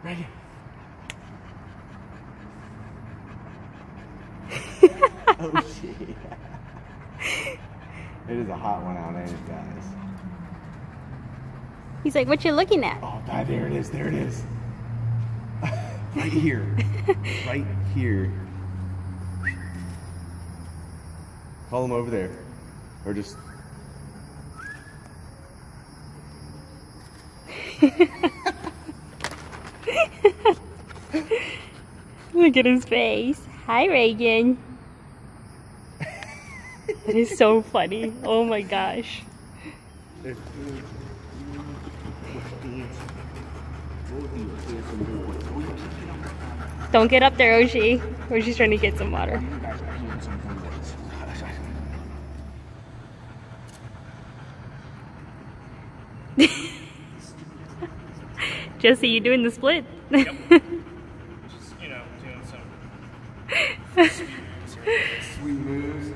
Reagan. Oshie. It is a hot one out, ain't it, guys? He's like, what you looking at? Oh, there it is. There it is. Right here. Right here. Call him over there. Or just... Look at his face. Hi, Reagan. That is so funny. Oh my gosh. Don't get up there, Oshie. Oshie's trying to get some water. Jesse, you doing the split? Yep. Just, you know, doing some sweet moves.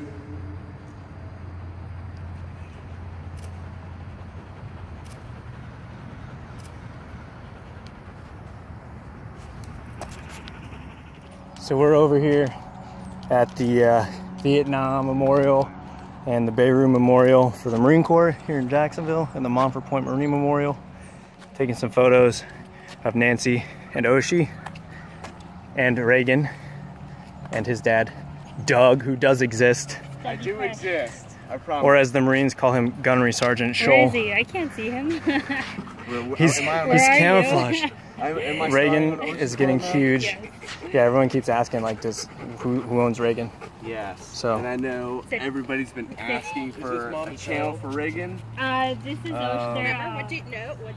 So we're over here at the Vietnam Memorial and the Beirut Memorial for the Marine Corps here in Jacksonville, and the Montfort Point Marine Memorial. Taking some photos of Nancy and Oshie and Reagan and his dad, Doug, who does exist. I do exist, I promise. Or as the Marines call him, Gunnery Sergeant Scholl. Where is he? I can't see him. He's camouflaged. Reagan Reagan is getting huge. Yes. Yeah, everyone keeps asking, like, who owns Reagan? Yes. So. And I know everybody's been asking for a channel for Reagan. This is Oshie.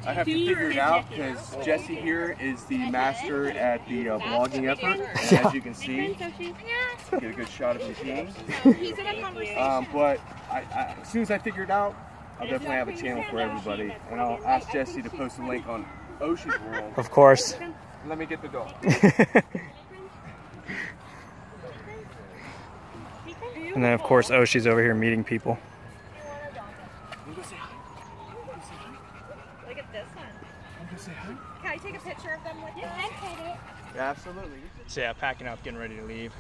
I have to figure it out because Jesse here is the master at the vlogging effort. And as you can see, get a good shot of his team. But as soon as I figure it out, I'll definitely have a channel for everybody. And I'll ask Jesse to post a link on Oshie's World. Of course. Let me get the dog. And then, of course, Oshie's over here meeting people. Look at this one. Can I take a picture of them with you? Yeah, absolutely. So yeah, packing up, getting ready to leave.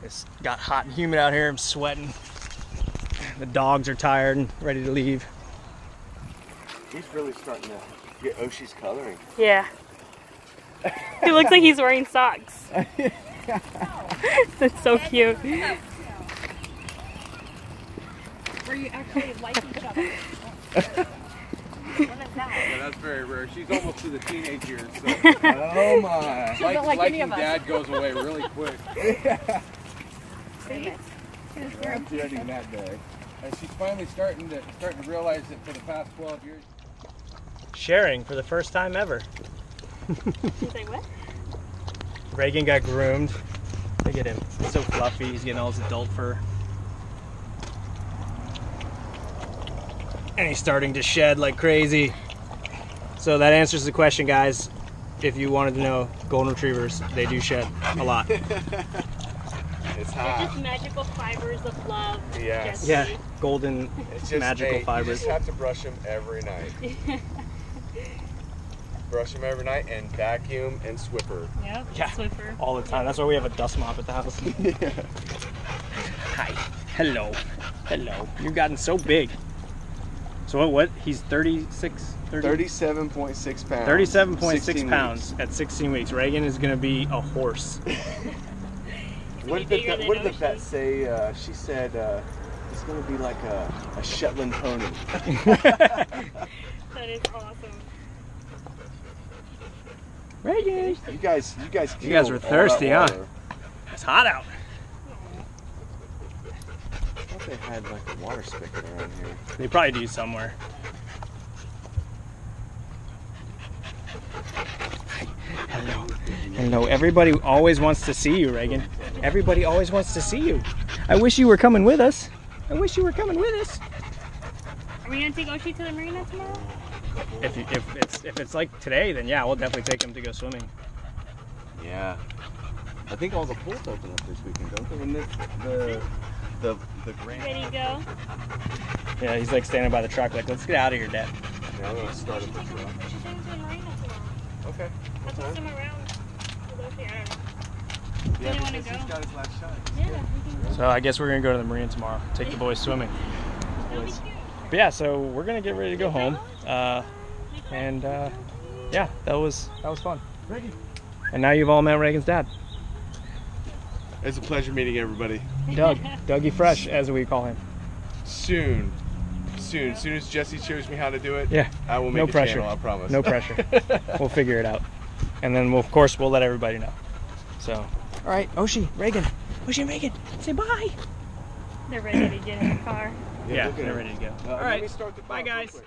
It's got hot and humid out here. I'm sweating. The dogs are tired and ready to leave. He's really starting to get Oshie's coloring. Yeah. He looks like he's wearing socks. That's so cute. Where you actually like each other. Yeah, that's very rare. She's almost to the teenage years. So. Oh my! Liking dad goes away really quick. Yeah. I'm dreading that day. And she's finally starting to realize that for the past 12 years. Sharing for the first time ever. She's like, what? Reagan got groomed. Look at him. He's so fluffy. He's getting all his adult fur. And he's starting to shed like crazy. So that answers the question, guys. If you wanted to know, golden retrievers, they do shed a lot. It's hot. They're just magical fibers of love. Yes. Yeah, golden It's just, magical fibers. You just have to brush them every night. Brush them every night and vacuum and swiffer. Yep, Yeah, Swiffer. all the time. That's why we have a dust mop at the house. Yeah. Hi. Hello. Hello. You've gotten so big. So what? He's 36? 37.6 pounds. 37.6 pounds at 16 weeks. Reagan is going to be a horse. What did the vet say? She said it's going to be like a Shetland pony. That is awesome. Reagan. You guys were thirsty, huh? It's hot out. I thought they had like a water spigot around here. They probably do somewhere. Hello. Hello. Everybody always wants to see you, Reagan. Everybody always wants to see you. I wish you were coming with us. I wish you were coming with us. Are we gonna take Oshie to the marina tomorrow? If it's like today, then yeah, we'll definitely take him to go swimming. Yeah. I think all the pools open up this weekend, don't they? And the grand. Ready to go? Yeah, he's like standing by the truck like, let's get out of here, Dad. Yeah, I'm gonna start at the truck. Okay. I'll toss him around. Yeah, you want to because go? he's got his last shot. Yeah, we can go. So I guess we're gonna go to the marina tomorrow. Take the boys swimming. That'll be cute. But yeah, so we're gonna get ready to go home. Yeah, that was fun. And now you've all met Reagan's dad. It's a pleasure meeting everybody. Doug. Dougie Fresh, as we call him. Soon. As soon as Jesse shows me how to do it, Yeah. I will make No a pressure. channel, I promise. No pressure. We'll figure it out. And then of course we'll let everybody know. So all right, Oshie, Reagan. Oshie and Reagan, say bye. They're ready to get in the car. Yeah, they're ready to go. All right, bye guys.